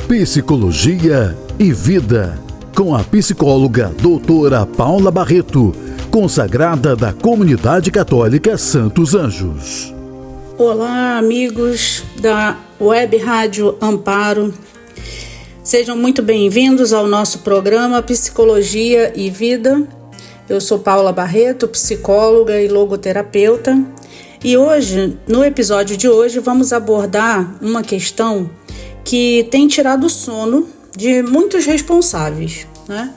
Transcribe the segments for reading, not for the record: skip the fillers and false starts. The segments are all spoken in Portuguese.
Psicologia e Vida, com a psicóloga doutora Paula Barreto, consagrada da Comunidade Católica Santos Anjos. Olá, amigos da Web Rádio Amparo. Sejam muito bem-vindos ao nosso programa Psicologia e Vida. Eu sou Paula Barreto, psicóloga e logoterapeuta. E hoje, no episódio de hoje, vamos abordar uma questão que tem tirado o sono de muitos responsáveis, né?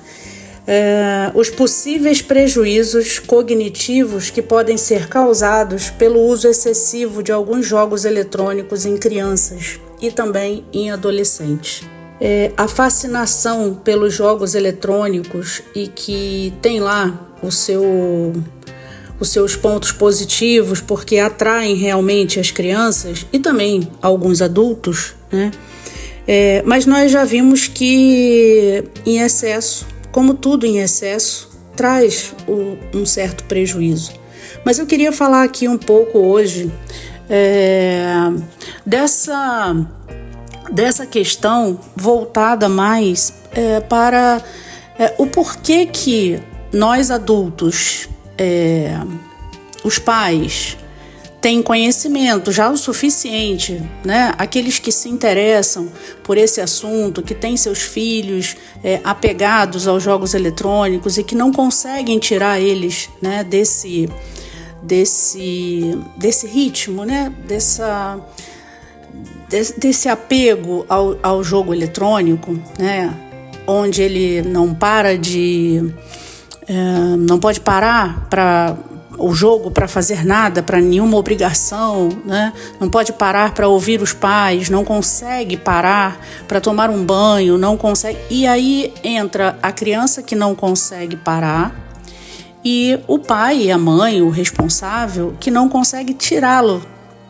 Os possíveis prejuízos cognitivos que podem ser causados pelo uso excessivo de alguns jogos eletrônicos em crianças e também em adolescentes. A fascinação pelos jogos eletrônicos e que tem lá os seus pontos positivos, porque atraem realmente as crianças e também alguns adultos, né? Mas nós já vimos que em excesso, como tudo em excesso, traz um certo prejuízo. Mas eu queria falar aqui um pouco hoje dessa questão voltada mais para o porquê que nós adultos, os pais, têm conhecimento já o suficiente, né? Aqueles que se interessam por esse assunto, que têm seus filhos apegados aos jogos eletrônicos e que não conseguem tirar eles, né, desse ritmo, né? Desse apego ao jogo eletrônico, né? Onde ele não pode parar para o jogo para fazer nada, para nenhuma obrigação, né? Não pode parar para ouvir os pais, não consegue parar para tomar um banho, não consegue. E aí entra a criança que não consegue parar e o pai e a mãe, o responsável, que não consegue tirá-lo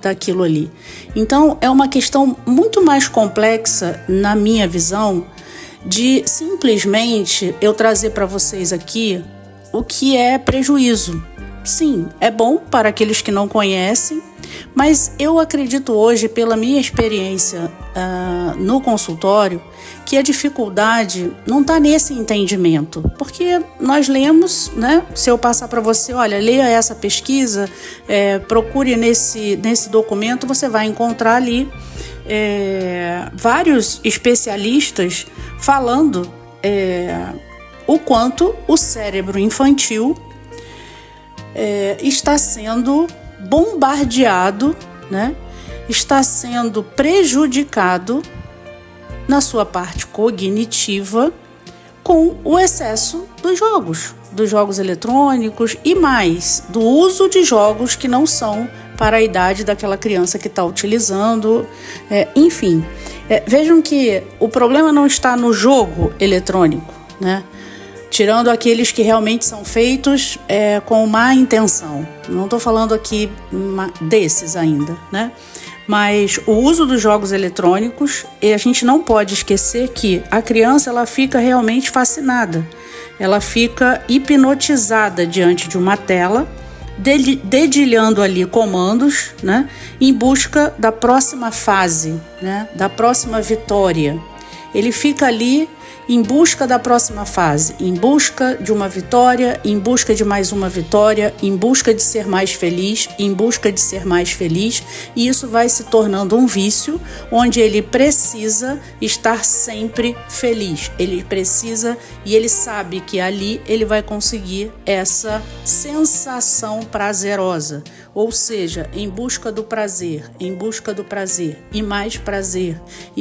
daquilo ali. Então é uma questão muito mais complexa, na minha visão, de simplesmente eu trazer para vocês aqui o que é prejuízo. Sim, é bom para aqueles que não conhecem, mas eu acredito hoje, pela minha experiência no consultório, que a dificuldade não está nesse entendimento, porque nós lemos, né? Se eu passar para você, olha, leia essa pesquisa, procure nesse documento, você vai encontrar ali vários especialistas falando o quanto o cérebro infantil está sendo bombardeado, né? Está sendo prejudicado na sua parte cognitiva com o excesso dos jogos eletrônicos e mais, do uso de jogos que não são para a idade daquela criança que está utilizando. Enfim, vejam que o problema não está no jogo eletrônico, né? Tirando aqueles que realmente são feitos com má intenção. Não estou falando aqui desses ainda, né? Mas o uso dos jogos eletrônicos, e a gente não pode esquecer que a criança ela fica realmente fascinada. Ela fica hipnotizada diante de uma tela, dedilhando ali comandos, né? Em busca da próxima fase, né? Da próxima vitória. Ele fica ali em busca da próxima fase, em busca de uma vitória, em busca de mais uma vitória, em busca de ser mais feliz, em busca de ser mais feliz, e isso vai se tornando um vício, onde ele precisa estar sempre feliz. Ele precisa e ele sabe que ali ele vai conseguir essa sensação prazerosa, ou seja, em busca do prazer e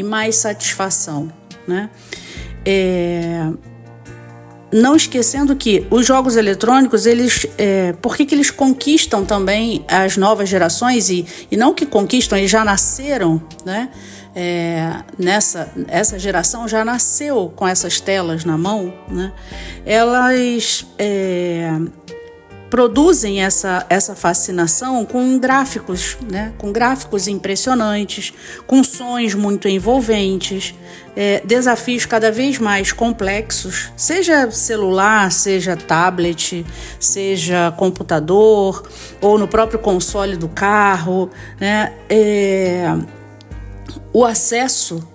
mais satisfação, né? Não esquecendo que os jogos eletrônicos, por que eles conquistam também as novas gerações e não que conquistam, eles já nasceram, né? Essa geração já nasceu com essas telas na mão, né? Elas produzem essa fascinação com gráficos, né? Com gráficos impressionantes, com sons muito envolventes, desafios cada vez mais complexos, seja celular, seja tablet, seja computador ou no próprio console do carro, né? O acesso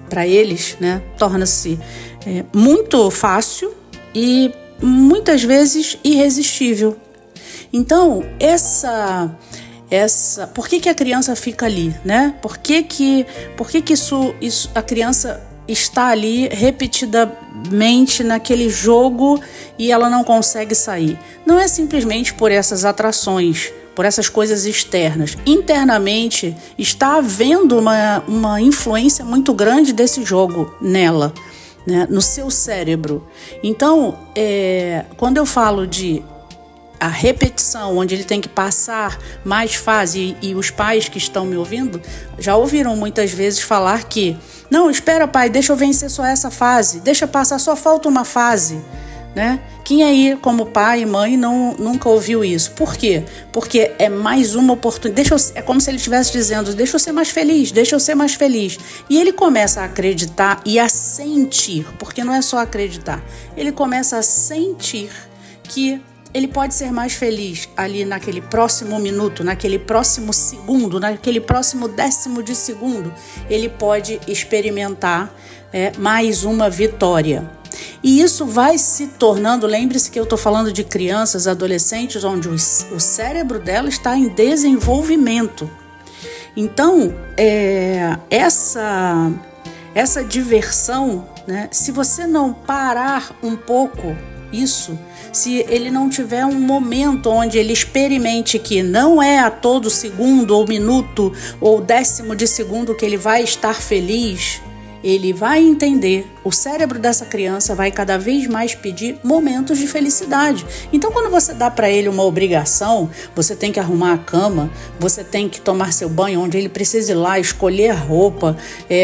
para eles, né, torna-se muito fácil e muitas vezes irresistível. Então, por que a criança fica ali, né? Por que isso a criança está ali repetidamente naquele jogo e ela não consegue sair? Não é simplesmente por essas atrações, por essas coisas externas. Internamente está havendo uma influência muito grande desse jogo nela, né? No seu cérebro. Então, quando eu falo de a repetição, onde ele tem que passar mais fase, e os pais que estão me ouvindo já ouviram muitas vezes falar que não, espera pai, deixa eu vencer só essa fase, deixa passar, só falta uma fase, né? Quem aí como pai e mãe nunca ouviu isso? Por quê? Porque é mais uma oportunidade, é como se ele estivesse dizendo, deixa eu ser mais feliz, deixa eu ser mais feliz. E ele começa a acreditar e a sentir, porque não é só acreditar, ele começa a sentir que ele pode ser mais feliz ali naquele próximo minuto, naquele próximo segundo, naquele próximo décimo de segundo. Ele pode experimentar mais uma vitória. E isso vai se tornando, lembre-se que eu estou falando de crianças, adolescentes, onde o cérebro dela está em desenvolvimento. Então, essa diversão, né, se você não parar um pouco isso, se ele não tiver um momento onde ele experimente que não é a todo segundo ou minuto ou décimo de segundo que ele vai estar feliz, ele vai entender, o cérebro dessa criança vai cada vez mais pedir momentos de felicidade. Então, quando você dá para ele uma obrigação, você tem que arrumar a cama, você tem que tomar seu banho, onde ele precisa ir lá, escolher a roupa,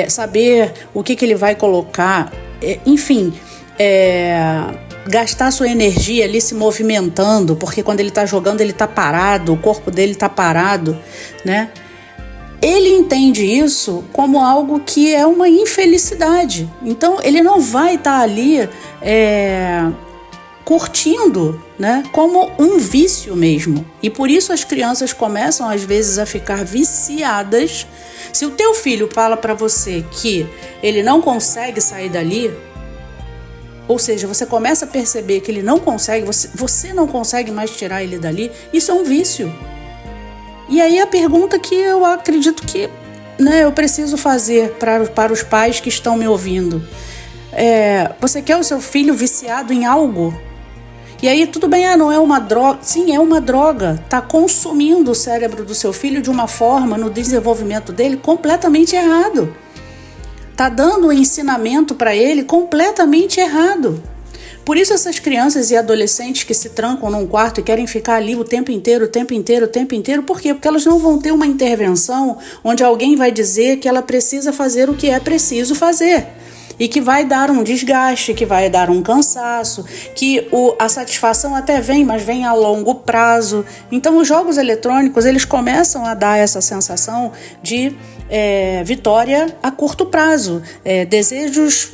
saber o que ele vai colocar, enfim, gastar sua energia ali se movimentando, porque quando ele está jogando ele está parado, o corpo dele está parado, né? Ele entende isso como algo que é uma infelicidade. Então ele não vai estar ali curtindo, né? Como um vício mesmo. E por isso as crianças começam às vezes a ficar viciadas. Se o teu filho fala para você que ele não consegue sair dali, ou seja, você começa a perceber que ele não consegue, você não consegue mais tirar ele dali, isso é um vício. E aí a pergunta que eu acredito que, né, eu preciso fazer para os pais que estão me ouvindo. Você quer o seu filho viciado em algo? E aí tudo bem, não é uma droga. Sim, é uma droga. Está consumindo o cérebro do seu filho de uma forma, no desenvolvimento dele, completamente errado. Está dando um ensinamento para ele completamente errado. Por isso essas crianças e adolescentes que se trancam num quarto e querem ficar ali o tempo inteiro, por quê? Porque elas não vão ter uma intervenção onde alguém vai dizer que ela precisa fazer o que é preciso fazer. E que vai dar um desgaste, que vai dar um cansaço, que a satisfação até vem, mas vem a longo prazo. Então os jogos eletrônicos, eles começam a dar essa sensação de vitória a curto prazo, desejos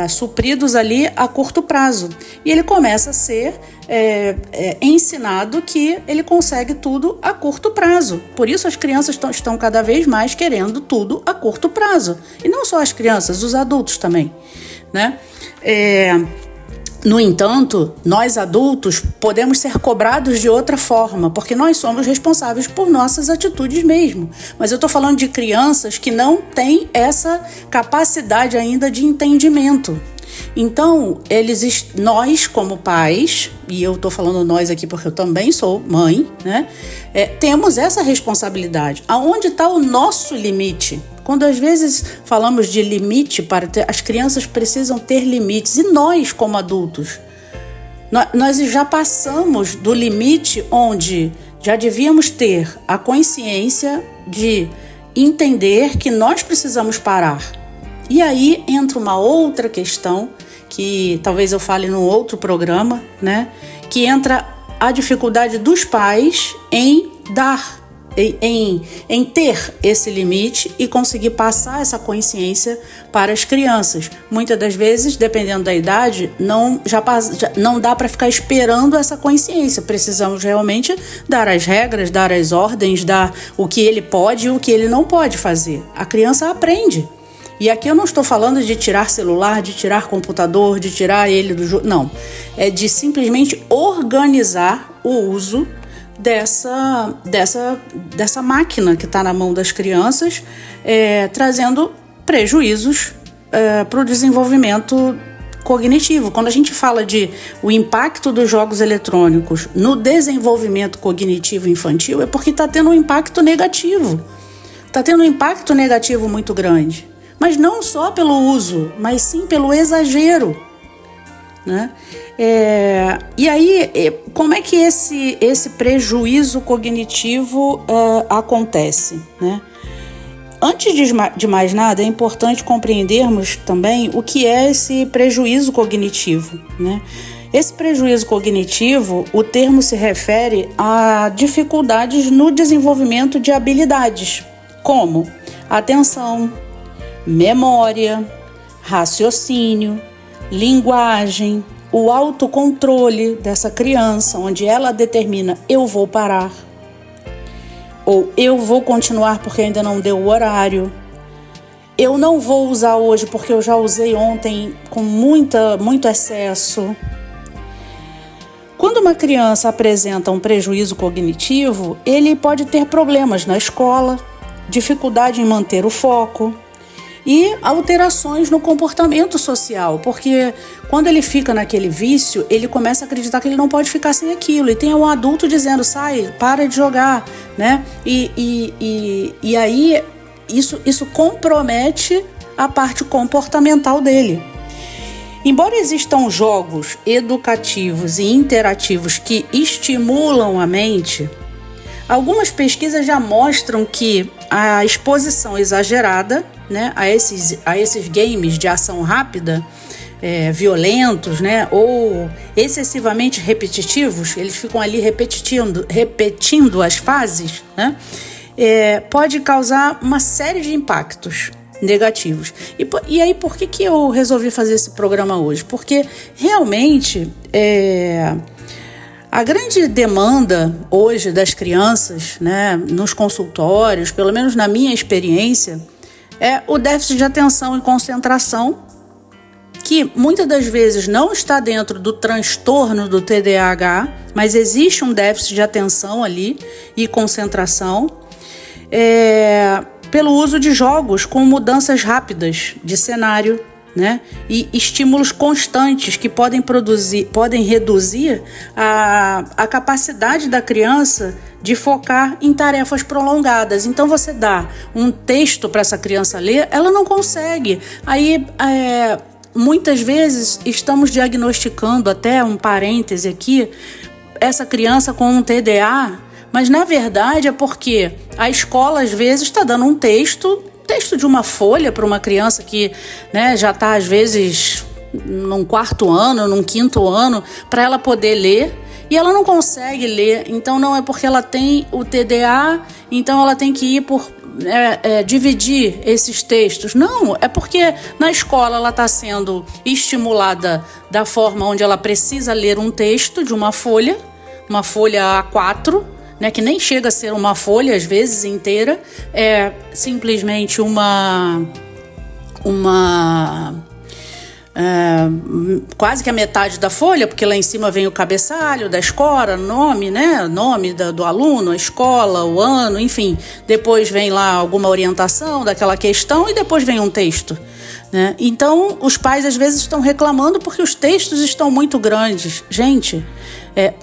supridos ali a curto prazo. E ele começa a ser ensinado que ele consegue tudo a curto prazo. Por isso as crianças estão cada vez mais querendo tudo a curto prazo. E não só as crianças, os adultos também, né? No entanto, nós adultos podemos ser cobrados de outra forma, porque nós somos responsáveis por nossas atitudes mesmo. Mas eu estou falando de crianças que não têm essa capacidade ainda de entendimento. Então, nós como pais, e eu estou falando nós aqui porque eu também sou mãe, né? Temos essa responsabilidade. Aonde está o nosso limite? Quando às vezes falamos de limite, as crianças precisam ter limites. E nós como adultos, nós já passamos do limite onde já devíamos ter a consciência de entender que nós precisamos parar. E aí entra uma outra questão, que talvez eu fale num outro programa, né? Que entra a dificuldade dos pais em ter esse limite e conseguir passar essa consciência para as crianças. Muitas das vezes, dependendo da idade, não dá para ficar esperando essa consciência. Precisamos realmente dar as regras, dar as ordens, dar o que ele pode e o que ele não pode fazer. A criança aprende. E aqui eu não estou falando de tirar celular, de tirar computador, de tirar ele do jogo, não. É de simplesmente organizar o uso dessa máquina que está na mão das crianças, trazendo prejuízos para o desenvolvimento cognitivo. Quando a gente fala de o impacto dos jogos eletrônicos no desenvolvimento cognitivo infantil, é porque está tendo um impacto negativo. Está tendo um impacto negativo muito grande. Mas não só pelo uso, mas sim pelo exagero, né? E aí, como é que esse prejuízo cognitivo acontece, né? Antes de mais nada, é importante compreendermos também o que é esse prejuízo cognitivo, né? Esse prejuízo cognitivo, o termo se refere a dificuldades no desenvolvimento de habilidades, como atenção, memória, raciocínio, linguagem, o autocontrole dessa criança, onde ela determina: eu vou parar, ou eu vou continuar porque ainda não deu o horário, eu não vou usar hoje porque eu já usei ontem com muito excesso. Quando uma criança apresenta um prejuízo cognitivo, ele pode ter problemas na escola, dificuldade em manter o foco e alterações no comportamento social, porque quando ele fica naquele vício, ele começa a acreditar que ele não pode ficar sem aquilo, e tem um adulto dizendo: sai, para de jogar, né? E aí isso compromete a parte comportamental dele. Embora existam jogos educativos e interativos que estimulam a mente, algumas pesquisas já mostram que a exposição exagerada, né, a esses games de ação rápida, violentos, né, ou excessivamente repetitivos, eles ficam ali repetindo as fases, né, pode causar uma série de impactos negativos. E aí, por que eu resolvi fazer esse programa hoje? Porque realmente a grande demanda hoje das crianças, né, nos consultórios, pelo menos na minha experiência, é o déficit de atenção e concentração, que muitas das vezes não está dentro do transtorno do TDAH, mas existe um déficit de atenção ali e concentração, pelo uso de jogos com mudanças rápidas de cenário, né? E estímulos constantes que podem reduzir a capacidade da criança de focar em tarefas prolongadas. Então você dá um texto para essa criança ler, ela não consegue. Aí muitas vezes estamos diagnosticando, até um parêntese aqui, essa criança com um TDA, mas na verdade é porque a escola às vezes está dando um texto de uma folha para uma criança que, né, já está às vezes num 4º ano, num 5º ano, para ela poder ler, e ela não consegue ler. Então não é porque ela tem o TDA, então ela tem que ir por dividir esses textos. Não, é porque na escola ela está sendo estimulada da forma onde ela precisa ler um texto de uma folha A4, né, que nem chega a ser uma folha, às vezes, inteira, é simplesmente quase que a metade da folha, porque lá em cima vem o cabeçalho da escola, nome, né, nome do aluno, a escola, o ano, enfim. Depois vem lá alguma orientação daquela questão e depois vem um texto, né? Então, os pais às vezes estão reclamando porque os textos estão muito grandes. Gente,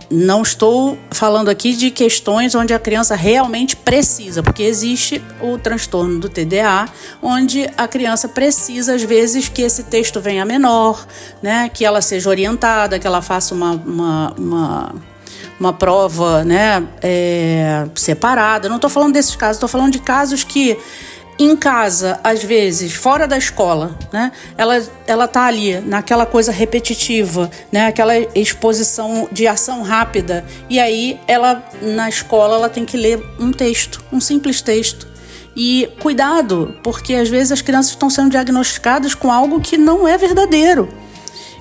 não estou falando aqui de questões onde a criança realmente precisa, porque existe o transtorno do TDA, onde a criança precisa, às vezes, que esse texto venha menor, né, que ela seja orientada, que ela faça uma prova, né, separada. Não estou falando desses casos, estou falando de casos que em casa, às vezes, fora da escola, né? Ela tá ali naquela coisa repetitiva, né? Aquela exposição de ação rápida. E aí, na escola, ela tem que ler um texto, um simples texto. E cuidado, porque às vezes as crianças estão sendo diagnosticadas com algo que não é verdadeiro.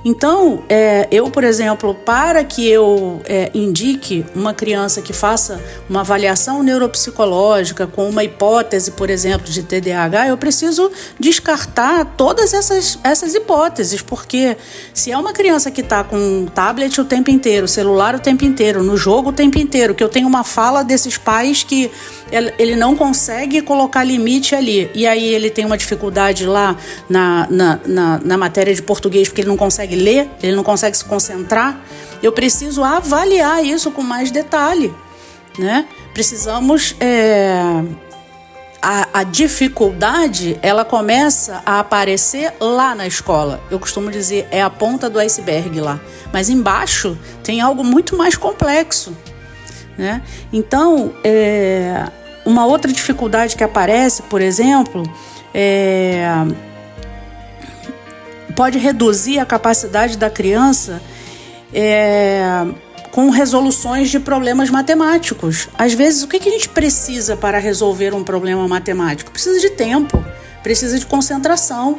Então, eu, por exemplo, para que eu indique uma criança que faça uma avaliação neuropsicológica com uma hipótese, por exemplo, de TDAH, eu preciso descartar todas essas hipóteses, porque se é uma criança que está com tablet o tempo inteiro, celular o tempo inteiro, no jogo o tempo inteiro, que eu tenho uma fala desses pais que ele não consegue colocar limite ali, e aí ele tem uma dificuldade lá na matéria de português, porque ele não consegue ler, ele não consegue se concentrar, eu preciso avaliar isso com mais detalhe, né? Precisamos... A dificuldade, ela começa a aparecer lá na escola. Eu costumo dizer, é a ponta do iceberg lá. Mas embaixo tem algo muito mais complexo, né? Então, uma outra dificuldade que aparece, por exemplo, pode reduzir a capacidade da criança com resoluções de problemas matemáticos. Às vezes, o que a gente precisa para resolver um problema matemático? Precisa de tempo, precisa de concentração,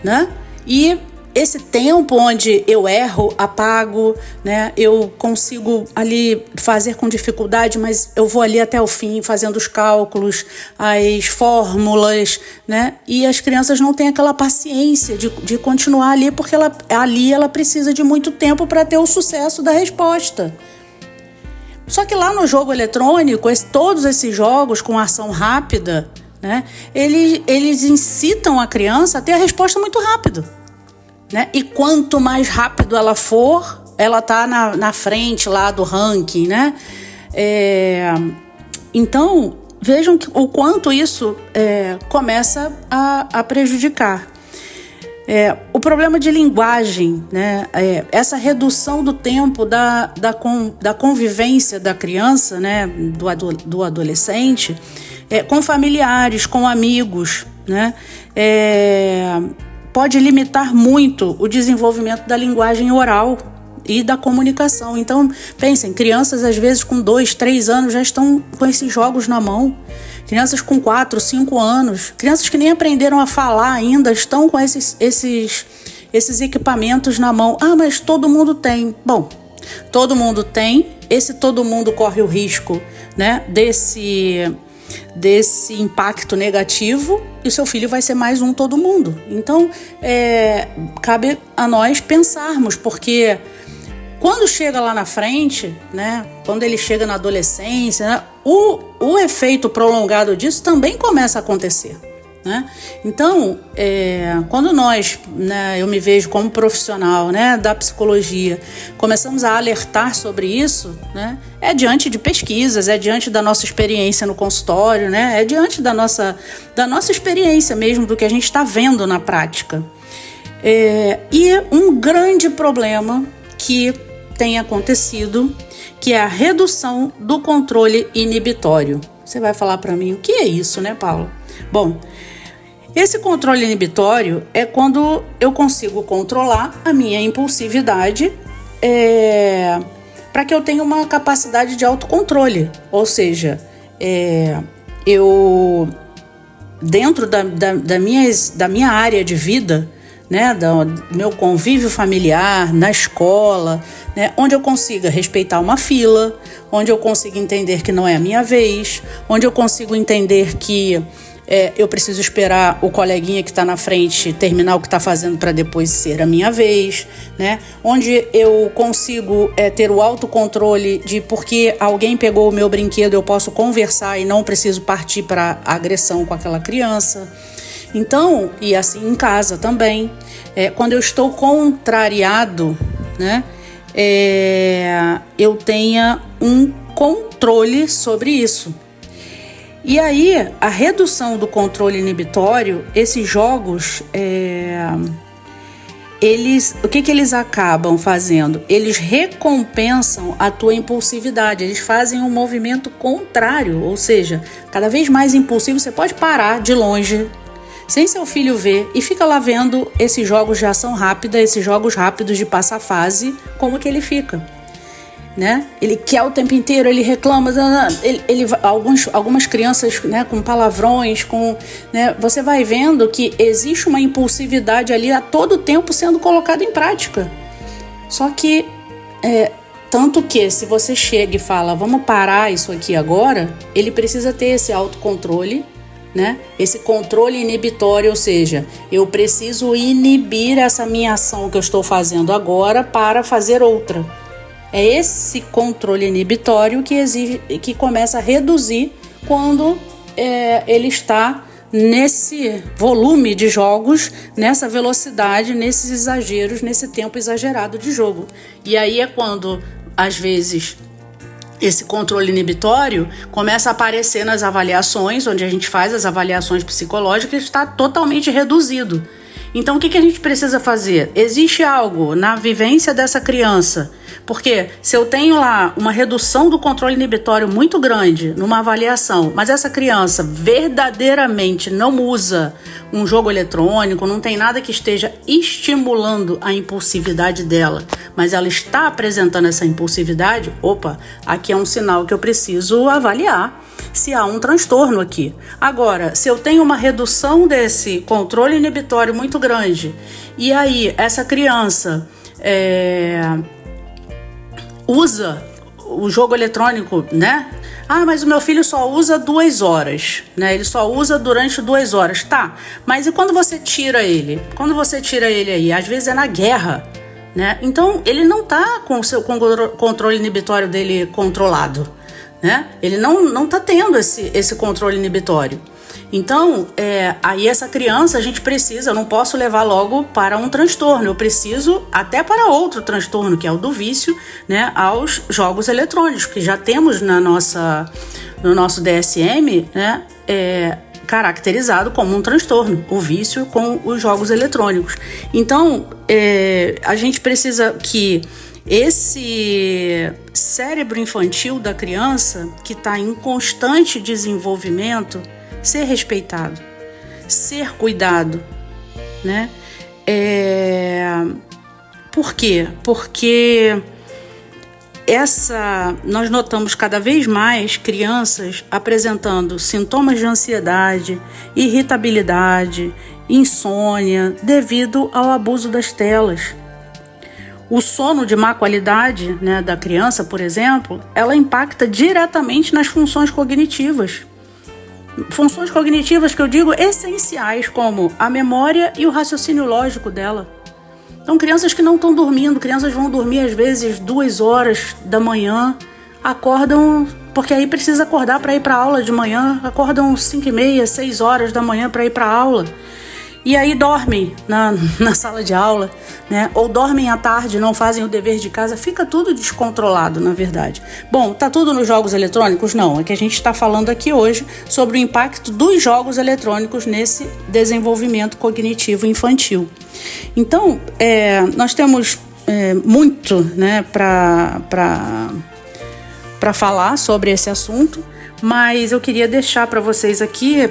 né? E esse tempo onde eu erro, apago, né? Eu consigo ali fazer com dificuldade, mas eu vou ali até o fim fazendo os cálculos, as fórmulas, né? E as crianças não têm aquela paciência de continuar ali, porque ela precisa de muito tempo para ter o sucesso da resposta. Só que lá no jogo eletrônico, todos esses jogos com ação rápida, né? Eles incitam a criança a ter a resposta muito rápido, né? E quanto mais rápido ela for, ela está na frente lá do ranking, né? Então, vejam o quanto isso começa a prejudicar. O problema de linguagem, né? Essa redução do tempo da convivência da criança, né? do adolescente, com familiares, com amigos, né? Pode limitar muito o desenvolvimento da linguagem oral e da comunicação. Então, pensem, crianças às vezes com 2, 3 anos já estão com esses jogos na mão. Crianças com 4, 5 anos, crianças que nem aprenderam a falar ainda, estão com esses equipamentos na mão. Ah, mas todo mundo tem. Bom, todo mundo tem. Todo mundo corre o risco, né, desse impacto negativo, e o seu filho vai ser mais um todo mundo. Então, cabe a nós pensarmos, porque quando chega lá na frente, né, quando ele chega na adolescência, né, o efeito prolongado disso também começa a acontecer, né? Então, quando nós, né, eu me vejo como profissional, né, da psicologia, começamos a alertar sobre isso, né, diante de pesquisas, diante da nossa experiência no consultório, né, diante da nossa experiência mesmo, do que a gente está vendo na prática. E um grande problema que tem acontecido, que é a redução do controle inibitório. Você vai falar para mim, o que é isso, né, Paula? Bom, esse controle inibitório é quando eu consigo controlar a minha impulsividade para que eu tenha uma capacidade de autocontrole. Ou seja, eu, dentro da minha área de vida, né, do meu convívio familiar, na escola, né, onde eu consiga respeitar uma fila, onde eu consiga entender que não é a minha vez, onde eu consigo entender que eu preciso esperar o coleguinha que está na frente terminar o que está fazendo para depois ser a minha vez, né? Onde eu consigo ter o autocontrole de porque alguém pegou o meu brinquedo, eu posso conversar e não preciso partir para agressão com aquela criança. Então, e assim em casa também, quando eu estou contrariado, né, eu tenha um controle sobre isso. E aí, a redução do controle inibitório, esses jogos, o que eles acabam fazendo? Eles recompensam a tua impulsividade, eles fazem um movimento contrário, ou seja, cada vez mais impulsivo, você pode parar de longe, sem seu filho ver, e fica lá vendo esses jogos de ação rápida, esses jogos rápidos de passar fase, como que ele fica. né? Ele quer o tempo inteiro, ele reclama, algumas crianças, né, com palavrões, né, você vai vendo que existe uma impulsividade ali a todo tempo sendo colocada em prática. Só que, tanto que se você chega e fala, vamos parar isso aqui agora, ele precisa ter esse autocontrole, né? Esse controle inibitório, ou seja, eu preciso inibir essa minha ação que eu estou fazendo agora para fazer outra. É esse controle inibitório que começa a reduzir quando ele está nesse volume de jogos, nessa velocidade, nesses exageros, nesse tempo exagerado de jogo. E aí é quando, às vezes, esse controle inibitório começa a aparecer nas avaliações, onde a gente faz as avaliações psicológicas, está totalmente reduzido. Então, o que a gente precisa fazer? Existe algo na vivência dessa criança, porque se eu tenho lá uma redução do controle inibitório muito grande numa avaliação, mas essa criança verdadeiramente não usa um jogo eletrônico, não tem nada que esteja estimulando a impulsividade dela, mas ela está apresentando essa impulsividade, aqui é um sinal que eu preciso avaliar se há um transtorno aqui. Agora, se eu tenho uma redução desse controle inibitório muito grande, e aí essa criança usa o jogo eletrônico, né? Mas o meu filho só usa 2 horas, né? Ele só usa durante 2 horas. Tá, mas e quando você tira ele? Quando você tira ele aí, às vezes é na guerra, né? Então, ele não tá com o controle inibitório dele controlado, né? Ele não tá tendo esse controle inibitório. Então, aí essa criança eu não posso levar logo para um transtorno, eu preciso até para outro transtorno, que é o do vício, né, aos jogos eletrônicos, que já temos no nosso DSM, né, caracterizado como um transtorno, o vício com os jogos eletrônicos. Então, a gente precisa que esse cérebro infantil da criança, que está em constante desenvolvimento, ser respeitado, ser cuidado, né? Por quê? Porque nós notamos cada vez mais crianças apresentando sintomas de ansiedade, irritabilidade, insônia, devido ao abuso das telas. O sono de má qualidade, né, da criança, por exemplo, ela impacta diretamente nas funções cognitivas. Funções cognitivas que eu digo essenciais, como a memória e o raciocínio lógico dela. Então, crianças que não estão dormindo, crianças vão dormir às vezes 2 horas da manhã, acordam, porque aí precisa acordar para ir para a aula de manhã, acordam 5h30, 6 horas da manhã para ir para a aula. E aí dormem na sala de aula, né? Ou dormem à tarde, não fazem o dever de casa, fica tudo descontrolado, na verdade. Bom, tá tudo nos jogos eletrônicos? Não, é que a gente está falando aqui hoje sobre o impacto dos jogos eletrônicos nesse desenvolvimento cognitivo infantil. Então, nós temos muito, né, para falar sobre esse assunto, mas eu queria deixar para vocês aqui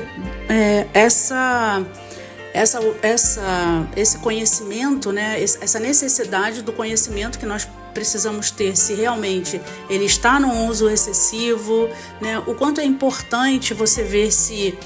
esse conhecimento, né, essa necessidade do conhecimento que nós precisamos ter, se realmente ele está no uso excessivo, né, o quanto é importante você ver se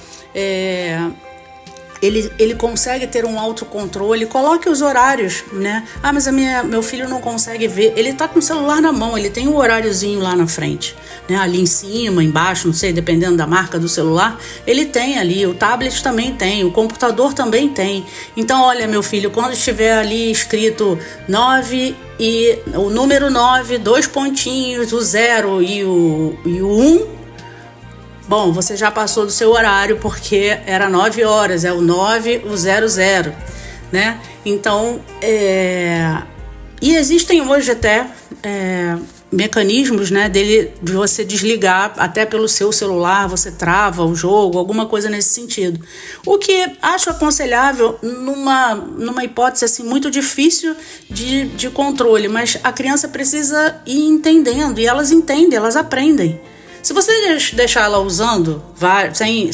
ele consegue ter um autocontrole. Coloque os horários, né? Mas meu filho não consegue ver. Ele tá com o celular na mão, ele tem um horáriozinho lá na frente, né? Ali em cima, embaixo, não sei, dependendo da marca do celular, ele tem ali. O tablet também tem, o computador também tem. Então, olha, meu filho, quando estiver ali escrito 9 e o número 9, 2 pontinhos, o 0 e o 1, bom, você já passou do seu horário, porque era 9 horas, é o 9, o 00, né? Então, e existem hoje até mecanismos, né, de você desligar até pelo seu celular, você trava o jogo, alguma coisa nesse sentido. O que acho aconselhável numa hipótese assim, muito difícil de controle, mas a criança precisa ir entendendo, e elas entendem, elas aprendem. Se você deixar ela usando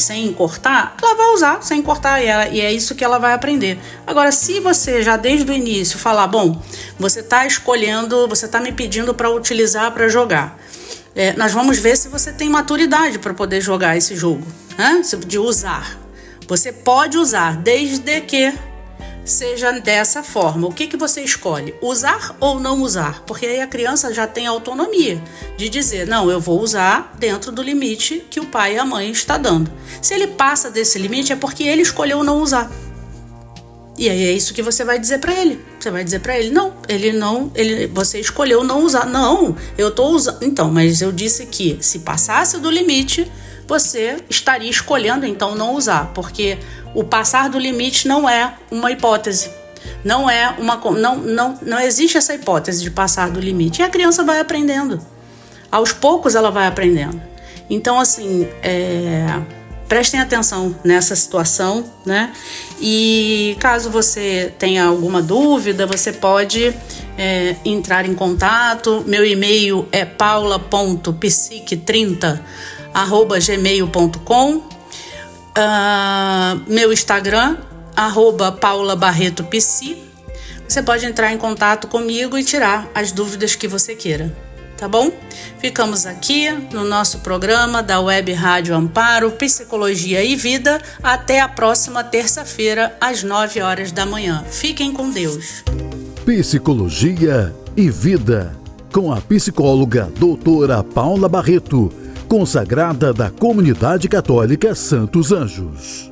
sem cortar, ela vai usar sem cortar e é isso que ela vai aprender. Agora, se você já desde o início falar, bom, você está escolhendo, você está me pedindo para utilizar para jogar, nós vamos ver se você tem maturidade para poder jogar esse jogo, né? De usar. Você pode usar desde que seja dessa forma. O que você escolhe? Usar ou não usar? Porque aí a criança já tem autonomia de dizer, não, eu vou usar dentro do limite que o pai e a mãe está dando. Se ele passa desse limite é porque ele escolheu não usar. E aí é isso que você vai dizer para ele. Você vai dizer para ele, você escolheu não usar. Não, eu tô usando. Então, mas eu disse que se passasse do limite, você estaria escolhendo então não usar, porque o passar do limite não é uma hipótese. Não existe essa hipótese de passar do limite. E a criança vai aprendendo. Aos poucos ela vai aprendendo. Então, assim, prestem atenção nessa situação, né? E caso você tenha alguma dúvida, você pode entrar em contato. Meu e-mail é paula.psique30@gmail.com. Meu Instagram, @paulabarretopsi. Você pode entrar em contato comigo e tirar as dúvidas que você queira, tá bom? Ficamos aqui no nosso programa da Web Rádio Amparo, Psicologia e Vida. Até a próxima terça-feira, às 9 horas da manhã. Fiquem com Deus. Psicologia e Vida, com a psicóloga doutora Paula Barreto, consagrada da Comunidade Católica Santos Anjos.